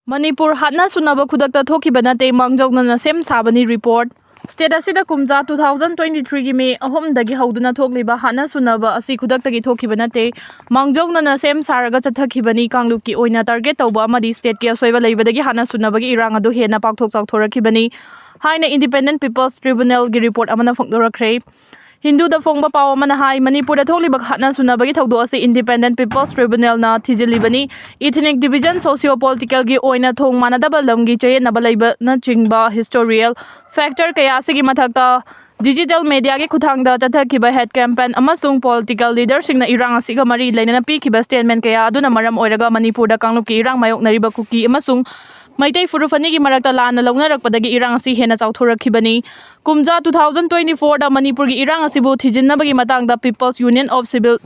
Manipur Haina Sunaba Khudakta Thokhankhibani Te Mangjoknana Sem Sabani Report. State asida kumja 2023 gi me ahom dagi hauduna thokliba Haina Sunaba asi khudaktagi thokhankhibani te mangjoknana sem saraga chathakhibani kanglup ki oina target tawba amadi state ki asoiba leibadagi Haina Sunabagi irang adu hena pakthok chauthorakhibani haina Independent People's Tribunal gi report amana phokdorakre. Hindu da Fongba Pawa Manahai, Manipur da Thokhankhibani Haina Sunabagi Thokdo asi Independent People's Tribunal na Thijilibani, Ethnic Division socio-political gi Oina Thong Manadaba Lamgi Chaye Nabalaiba na Chingba historical factor kaya sigi mathakta digital media gi khuthangda chathakhiba head campaign amasung political leader singna irang asiga mari lainana pikhiba statement kaya aduna maram oiraga Manipur da kanglup ki irang mayok nariba Kuki amasung Maitai Furufani gi marakta lana lawnarakpadagi irang asi hena chauthorakhibani. Kumja 2024 da Manipur gi irang asibu thijinnabagi matangda People's Union of Civil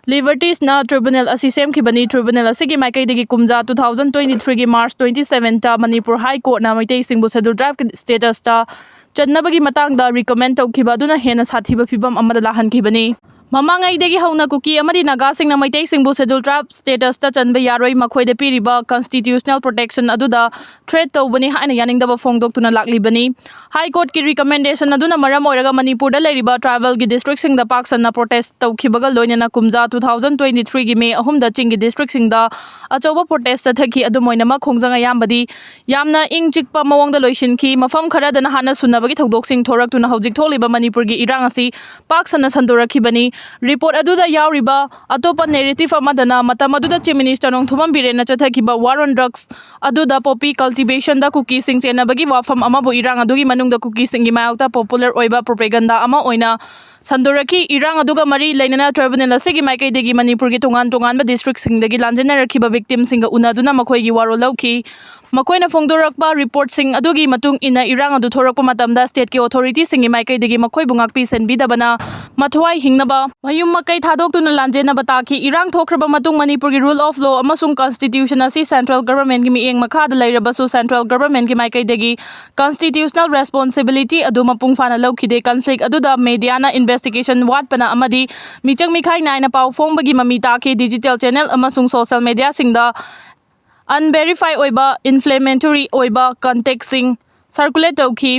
Liberties na Tribunal asi semkhibani. Tribunal asigi maikaidagi kumja 2023 gi March 27 ta Manipur High Court na Maitai singbu schedule draft status ta channabagi matangda recommend tawkhiba aduna hena sathiba fibam amada lahankhibani. Mamangai degi hauna Kuki amadi naga singna Maitai singbu schedule draft status ta chanba yaroi makhoida piriba constitutional protection aduda threat tawbani haina yaningdaba phongdoktuna laklibani. High Court ki recommendation aduna maram oiraga Manipur da leiriba tribal gi district singda paksana protest tawkhibaga loinana kumja 2023 gi me ahumda chingi district singda achoba protest thaki adumoina ma khongjanga yambadi yamna ing chikpa mawongda loisinki mafam khara dana Haina Sunabagi thodok sing thoraktuna hojik tholiba Manipur gi irang asi paksana sandorakhibani. Report aduda yauriba atopa narrative amadana matam aduda Chief Minister Nongthumam Birena chathakhiba war on drugs aduda poppy cultivation da Kuki sing chenabagi wafam amabu irang adugi manungda Kuki singi mayokta popular oiba propaganda ama oina sandoraki irang aduga mari lainana tribunal asigi maikaidegi Manipur gi tongan ba district singdagi lanjanarakhiba victim singa unaduna makhoigi waro lauki makoina phongdorakba report sing adugi matung ina irang adu thorakpa matamda state ki authority singi maikaidegi makhoi bungakpi senbidabana mathwai hingnaba mayum makai thadoktuna lanjena bataki irang thokraba matung Manipur gi rule of law amasung constitution asi central government gi mieng makha da lairabasu central government gi maikaidegi constitutional responsibility adu mapung fana laukhide conflict aduda media na investigation watpana amadi michang mikhai naina pau phongbagi mami taki digital channel amasung social media singda unverified oiba inflammatory oiba contexting circulate tawki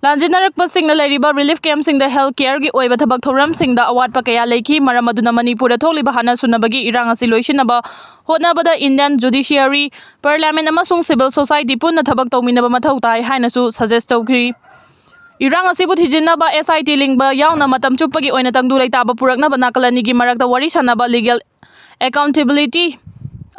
lanjinarakpa singna lairiba relief camp singda health care gi oiba thabak thoram singda award pa kaya leiki maram aduna Manipur da tholiba Haina Sunabagi irang asi loisinaba hotnabada Indian judiciary parliament amasung civil society punna thabak tawminaba mathau tai haina su suggest tawkri. Irang asibu thijinaba SIT lingba yauna matam chupagi oina tangdu leitaba puraknaba nakalani gi marakta wari sanaba legal accountability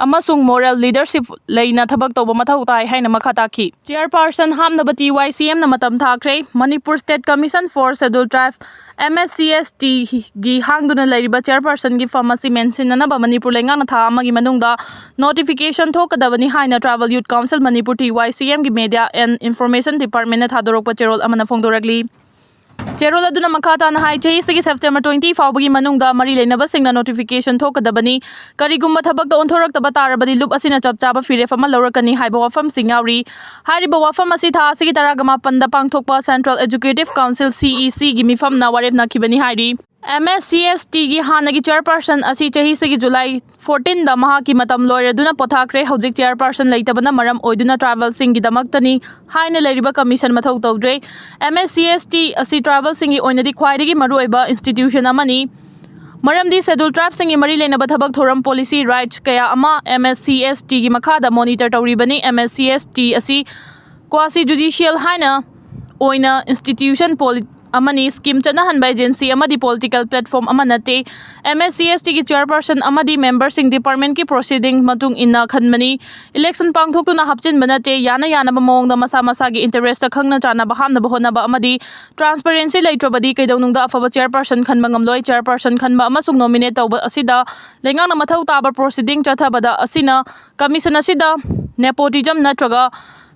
amasung moral leadership leina thabak tawba mathau tai haina makha taki. Chairperson hamnaba TYCM na matam thakre. Manipur State Commission for Scheduled Tribes MSCST gi hangduna leiriba chairperson gi pharmacy mention nanaba Manipur lenga na tha amagi manungda notification thokadabani haina Travel Youth Council Manipur TYCM gi media and information department na thadorokpa cherol amana phongdorakli. Cherol aduna makata na hai chei sigi September 20 fawbagi manungda mari leinaba singna notification thokadabani karigumba thabak da onthorak taba tarabadi loop asina chapchaba firef ama lorakani haiba wafam singauri hariba wafam asi tha sigi taragama panda pangthokpa Central Executive Council CEC gi mifam na waref nakhibani hairi. MSCST gi hanagi chairperson asi chahi sigi July 14 da maha ki matam loiraduna pothakre hojik chairperson leitabana maram oiduna travel singi damaktani haina leiriba commission mathau tawdre. MSCST asi travel singi oinadi khwaidagi maru oiba institution amani maramdi scheduled tribes singi mari leinaba thabak thoram policy rights kaya ama MSCST gi makhada monitor tawribani. MSCST asi quasi judicial haina oina institution amani scheme chanahanba agency amadi political platform amanate. MSCST gi chairperson amadi member sing department ki proceeding matung inna khanmani election pangthoktuna hapchin banate yana mawongda masa masa gi interest ta khangna chana bahamna bahona ba amadi transparency leitrabadi kaidawnungda afaba chairperson khanba ngamloi. Chairperson khanba amasung nominate tawba asida lengang na mathau taba proceeding chathabada asina commission asida nepotism natraga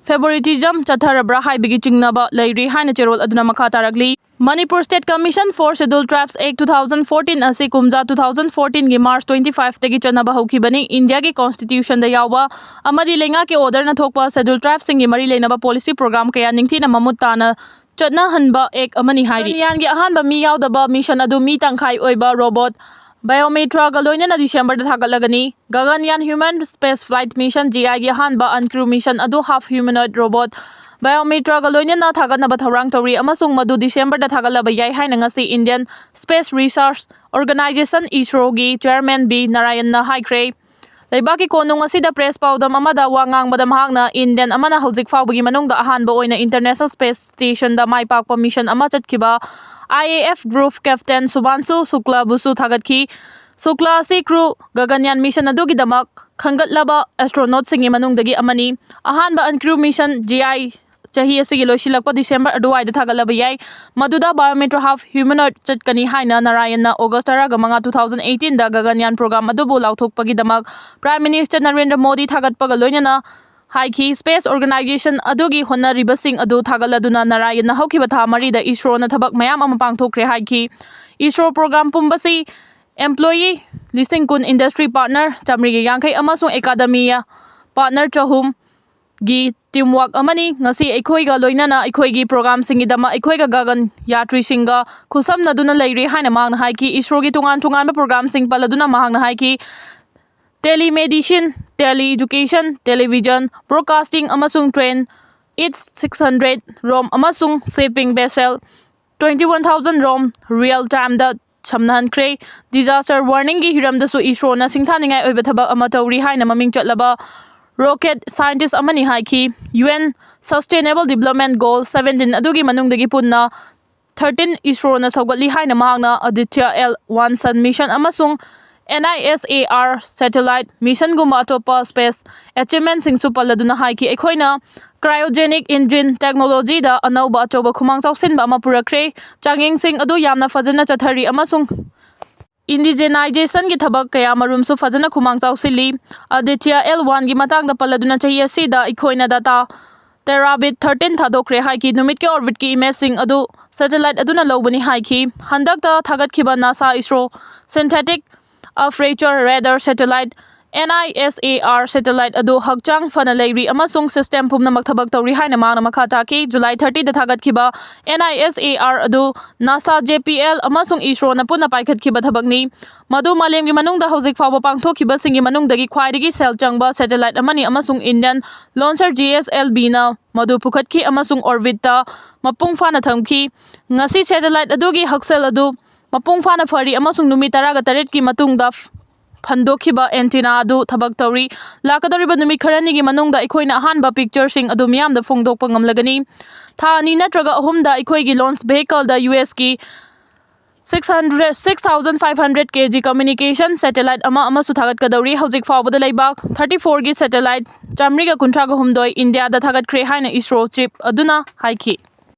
favoritism chatharabra haibigi chingnaba leiri haina cherol aduna makha tarakli. Manipur State Commission for Scheduled Tribes Act 2014 asi kumja 2014 gi March 25 tagi chanaba haukhibani. India gi constitution da yawa amadi lenga ke order na thokpa scheduled tribes singi mari leinaba policy program kaya ningthina mamutana chana hanba ek amani hairi. Yan gi ahanba mi yaudaba mission adu mi tangkhai oiba robot Biometra Galoina December the Thagalagani, Gaganyaan Human Space Flight Mission GI Hanba and Crew Mission Adu Half Humanoid Robot. Biometra Galoina na Thaganaba Tharang Tori Amasung Madu December the Thagalaba Yai Hainangasi Indian Space Research Organization ISROGI Chairman B. Narayana Haikre. Leibaki konung asida press paudam amada wangang madam hangna Indian amana hauzik fawbagi manungda ahanba oina International Space Station da mai pakpa mission ama chatkiba IAF Group Captain Subansu Sukla busu thagatki Sukla si crew Gaganyaan mission adugi damak khangatlaba astronaut singi manungdagi amani ahanba an crew mission GI chahi asigi loisilakpa December aduai da thagalaba yai maduda biometra half humanoid chatkani haina Narayana August 2018 da Gaganyaan program adubu lauthokpagi damak Prime Minister Narendra Modi thagatpaga loinana Haiki Space Organization adugi honariba sing adu thagaladuna Narayana haukiba tha mari da ISRO na thabak mayam ama pangthokre haiki ISRO program pumbasi employee listing kun industry partner chamrigi yangkai amasung academia partner chahum gi teamwork amani ngasi aikhoiga loinana aikhoigi program singidama aikhoiga gagan yatri singa khusam naduna leiri haina mangna haiki ISRO gi tungan ba program sing paladuna mahangna haiki telemedicine, tele-education, television, broadcasting amasung train, it's 600 ROM amasung shipping vessel, 21,000 ROM real-time da chamnahan kre, disaster warning gi hiram da su ISRO na singthaningai oiba thabak ama tawri haina maming chatlaba rocket scientist amani haiki UN Sustainable Development Goal 17 adugi manungdagi punna 13 ISRO na sawgatli haina mahangna Aditya L1 Sun mission amasung NISAR satellite mission guma atopa space achievement sing paladuna haiki ekhoina cryogenic engine technology da anauba achoba khumang chausinba ama purakre changing sing adu yamna fajana chathari amasung indigenization gi thabak kaya marum su fajana khumang chausili Aditya L1 gi matang da paladuna chahiya sida ekhoina data terabit 13 thadokre haiki numit ke orbit ki image sing adu satellite aduna lobani haiki handak ta thagat khiba NASA ISRO synthetic aperture radar satellite NISAR satellite adu hakchang fana leiri amasung system pumna maktabak tawri haina mangna makha taki July 30 da thagat khiba NISAR adu NASA JPL amasung ISRO na puna paikhat khiba thabakni madu malemgi manungda hauzik fawa pangthok khiba singi manungdagi khwaidagi sel changba satellite amani amasung Indian launcher GSLV na madu pukhatki amasung orbit ta mapung fana thamki ngasi satellite adugi haksel adu mapung fana phari amasung numi 13 ki matungda phandokhiba antenna adu thabak tawri lakadariba numi kharani gi manungda ikhoina ahanba picture sing adu miyam da phongdokpa ngamlagani tha ani natraga ahum da ikhoi gi launch vehicle da US ki 6500 kg communication satellite ama su thagat kadawri hojik fawbada leibak 34 gi satellite chamriga kuntraga humdoi India da thagat kre haina ISRO chip aduna haiki